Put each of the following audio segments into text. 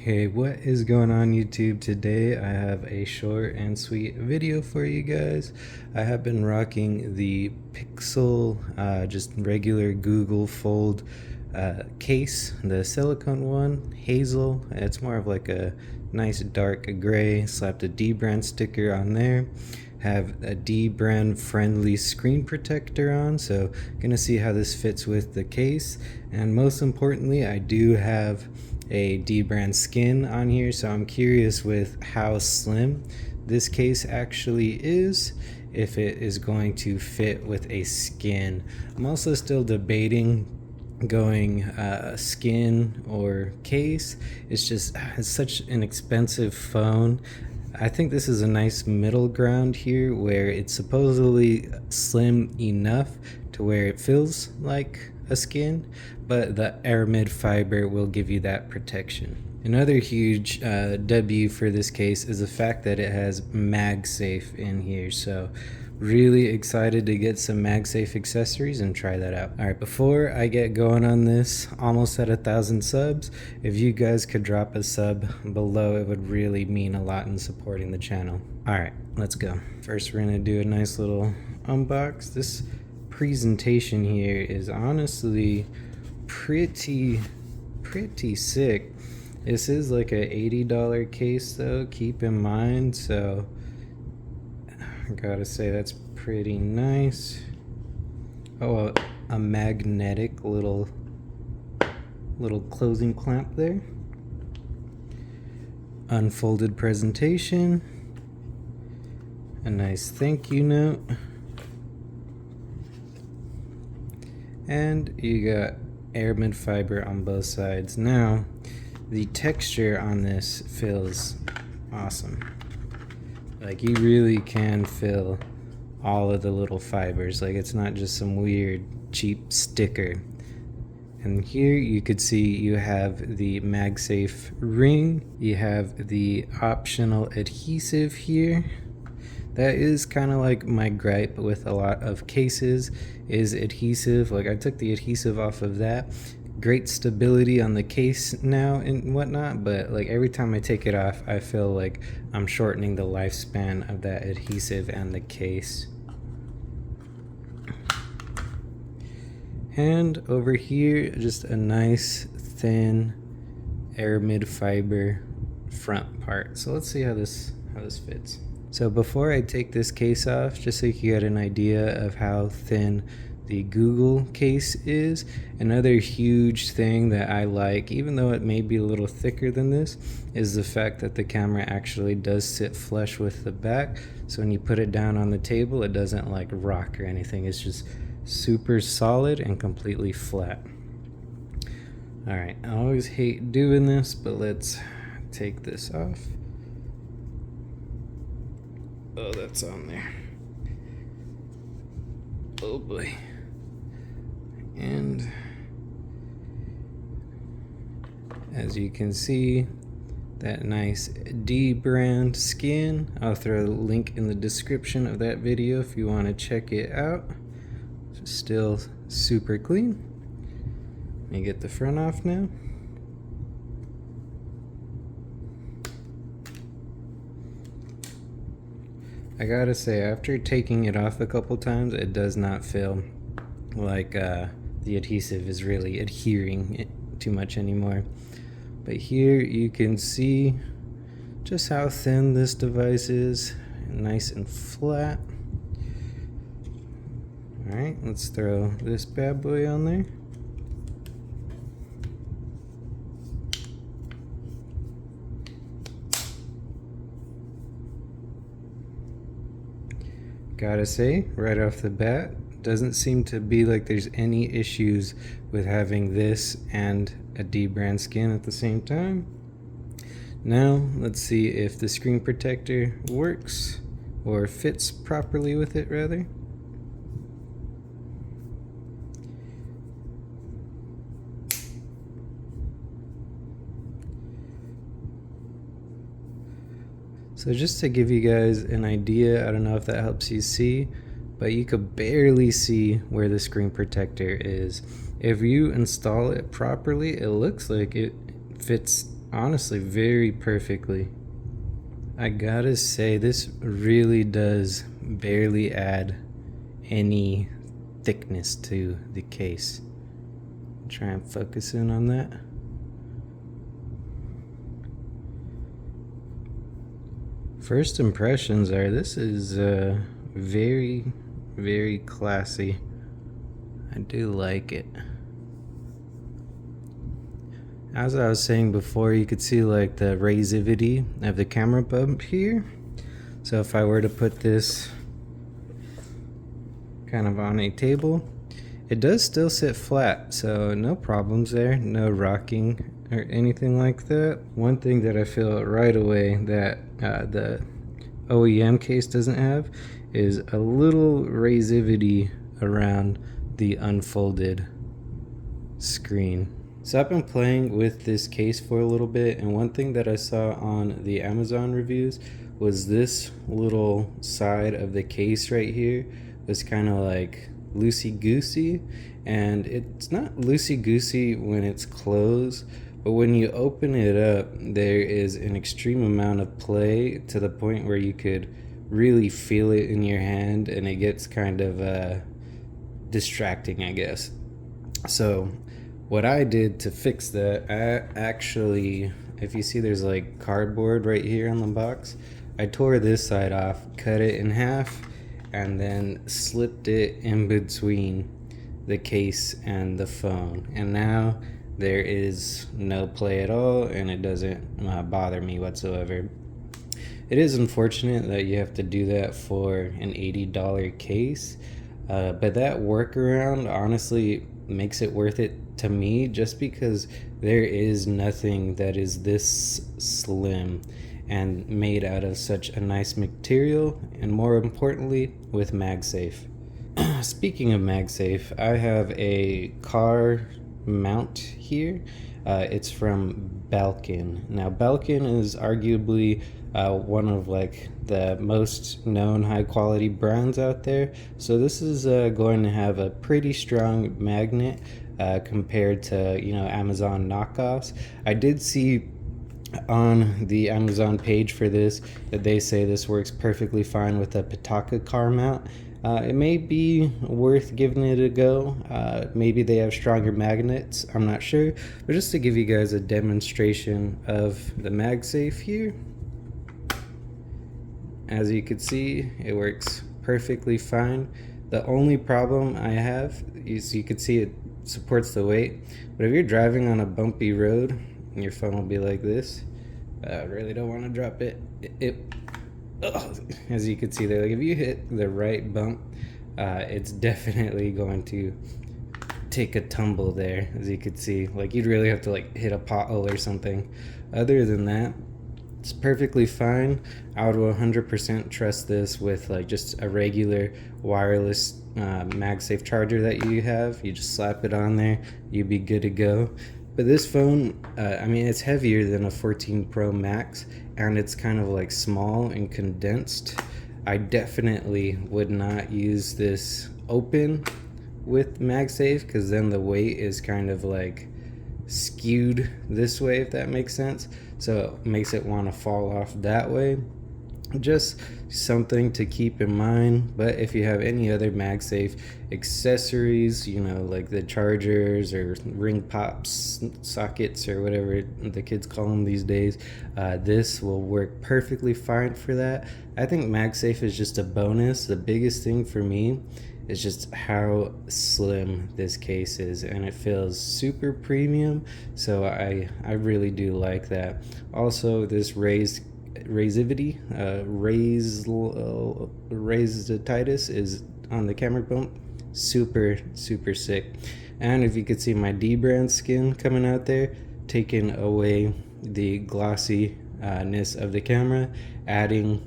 Hey, what is going on YouTube? Today I have a short and sweet video for you guys. I have been rocking the Pixel, just regular Google Fold case, the silicone one, hazel. It's more of like a nice dark gray. Slapped a D brand sticker on there. Have a D brand friendly screen protector on, so gonna see how this fits with the case. And most importantly, I do have a D brand skin on here, so I'm curious with how slim this case actually is, if it is going to fit with a skin. I'm also still debating going skin or case. It's such an expensive phone. I think this is a nice middle ground here where it's supposedly slim enough to where it feels like a skin, but the aramid fiber will give you that protection. Another huge W for this case is the fact that it has MagSafe in here, so really excited to get some MagSafe accessories and try that out. Alright, before I get going on this, almost at 1,000 subs, if you guys could drop a sub below, it would really mean a lot in supporting the channel. Alright, let's go. First we're gonna do a nice little unbox. This presentation here is honestly pretty sick. This is like a $80 case though, keep in mind, so I gotta say that's pretty nice. Oh, a magnetic little closing clamp there. Unfolded presentation. A nice thank you note. And you got aramid fiber on both sides. Now, the texture on this feels awesome. Like, you really can feel all of the little fibers. Like, it's not just some weird cheap sticker. And here you could see you have the MagSafe ring. You have the optional adhesive here. That is kind of like my gripe with a lot of cases, is adhesive. Like, I took the adhesive off of that. Great stability on the case now and whatnot, but like every time I take it off, I feel like I'm shortening the lifespan of that adhesive and the case. And over here, just a nice thin aramid fiber front part. So let's see how this fits. So before I take this case off, just so you get an idea of how thin the Google case is, another huge thing that I like, even though it may be a little thicker than this, is the fact that the camera actually does sit flush with the back. So when you put it down on the table, it doesn't like rock or anything. It's just super solid and completely flat. Alright, I always hate doing this, but let's take this off. Oh, that's on there. Oh boy. And as you can see, that nice D brand skin. I'll throw a link in the description of that video if you want to check it out. Still super clean. Let me get the front off now. I gotta say, after taking it off a couple times, it does not feel like the adhesive is really adhering too much anymore. But here you can see just how thin this device is, nice and flat. Alright, let's throw this bad boy on there. Gotta say, right off the bat, doesn't seem to be like there's any issues with having this and a D brand skin at the same time. Now, let's see if the screen protector works, or fits properly with it rather. So just to give you guys an idea, I don't know if that helps you see, but you could barely see where the screen protector is. If you install it properly, it looks like it fits honestly very perfectly. I gotta say, this really does barely add any thickness to the case. Try and focus in on that. First impressions are this is very, very classy. I do like it. As I was saying before, you could see like the razivity of the camera bump here. So if I were to put this kind of on a table, it does still sit flat, so no problems there, no rocking or anything like that. One thing that I feel right away that the OEM case doesn't have is a little razivity around the unfolded screen. So I've been playing with this case for a little bit, and one thing that I saw on the Amazon reviews was this little side of the case right here was kind of like loosey-goosey, and it's not loosey-goosey when it's closed, but when you open it up, there is an extreme amount of play to the point where you could really feel it in your hand, and it gets kind of distracting, I guess. So what I did to fix that, I actually, if you see there's like cardboard right here on the box, I tore this side off, cut it in half, and then slipped it in between the case and the phone. And now there is no play at all, and it doesn't bother me whatsoever. It is unfortunate that you have to do that for an $80 case, but that workaround honestly makes it worth it to me, just because there is nothing that is this slim and made out of such a nice material, and more importantly, with MagSafe. Speaking of MagSafe, I have a car mount here. It's from Belkin. Now, Belkin is arguably one of like the most known high quality brands out there. So this is going to have a pretty strong magnet compared to, you know, Amazon knockoffs. I did see on the Amazon page for this that they say this works perfectly fine with a Pitaka car mount. It may be worth giving it a go. Maybe they have stronger magnets, I'm not sure, but just to give you guys a demonstration of the MagSafe here, as you can see, it works perfectly fine. The only problem I have is you can see it supports the weight, but if you're driving on a bumpy road, your phone will be like this. I really don't want to drop it. As you can see there, like if you hit the right bump, it's definitely going to take a tumble there. As you can see, like you'd really have to like hit a pothole or something. Other than that, it's perfectly fine. I would 100% trust this with like just a regular wireless MagSafe charger that you have. You just slap it on there, you'd be good to go. But this phone, I mean, it's heavier than a 14 Pro Max, and it's kind of like small and condensed. I definitely would not use this open with MagSafe, because then the weight is kind of like skewed this way, if that makes sense. So it makes it want to fall off that way. Just something to keep in mind. But if you have any other MagSafe accessories, you know, like the chargers or ring pops, sockets, or whatever the kids call them these days, this will work perfectly fine for that. I think MagSafe is just a bonus. The biggest thing for me is just how slim this case is, and it feels super premium, so I really do like that. Also, this razivity, razititis is on the camera bump, super sick. And if you could see my D brand skin coming out there, taking away the glossiness of the camera, adding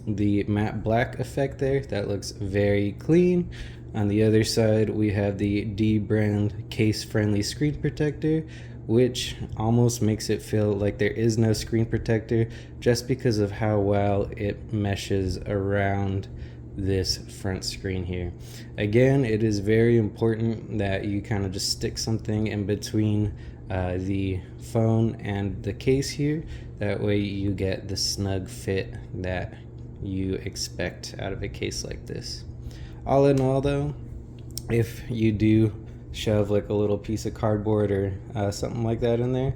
the matte black effect there, that looks very clean. On the other side, we have the D brand case friendly screen protector, which almost makes it feel like there is no screen protector, just because of how well it meshes around this front screen here. Again, it is very important that you kind of just stick something in between the phone and the case here. That way you get the snug fit that you expect out of a case like this. All in all though, if you do shove like a little piece of cardboard or something like that in there,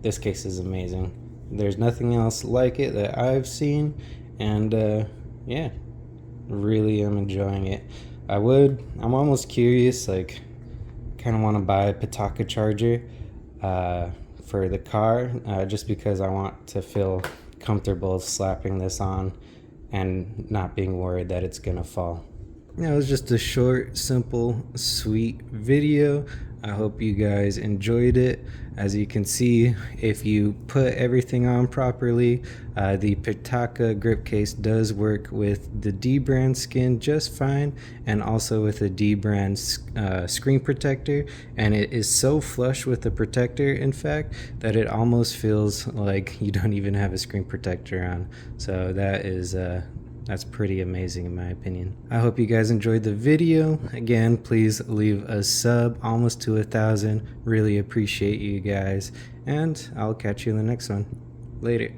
this case is amazing. There's nothing else like it that I've seen, and yeah, really am enjoying it. I'm almost curious, like kind of want to buy a Pitaka charger for the car, just because I want to feel comfortable slapping this on and not being worried that it's gonna fall. It was just a short, simple, sweet video. I hope you guys enjoyed it. As you can see, if you put everything on properly, the Pitaka grip case does work with the D brand skin just fine, and also with the D brand screen protector, and it is so flush with the protector, in fact, that it almost feels like you don't even have a screen protector on. So that's pretty amazing in my opinion. I hope you guys enjoyed the video. Again, please leave a sub, almost to 1,000. Really appreciate you guys, and I'll catch you in the next one. Later.